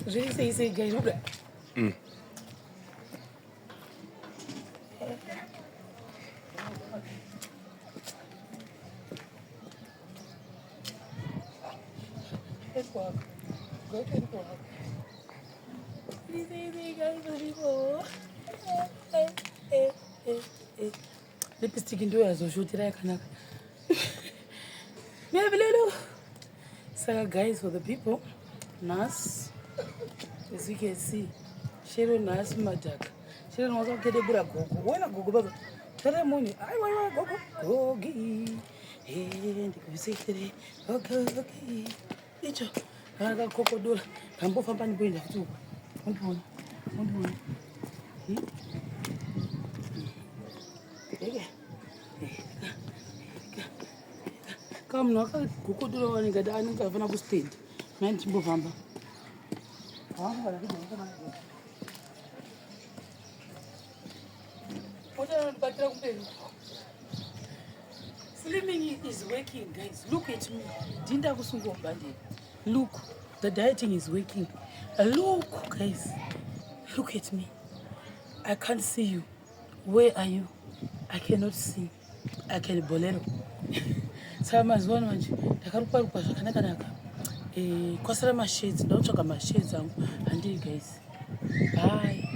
Really say guys, look at. Go to work. Really guys, people. Lipstick into as a shoot like an. So guys, for the people, Nas, as you can see, Sharon Nas Majak. Sharon was okay to go. When I go back, ceremony, I want to go. And you say today, okay. Each other crocodile, and both of them going to. One. Come now, go to the one and get down and have a state. Man, to move on. Slimming is working, guys. Look at me. Dinda kusungo bandi. Look, the dieting is working. Look, guys. Look at me. I can't see you. Where are you? I cannot see. I can bolero. Sama zwana manje. Ndakarupa rupa zvakanaka. Kwasara mashades. Ndautsvaga mashades angu. Handiri guys. Bye.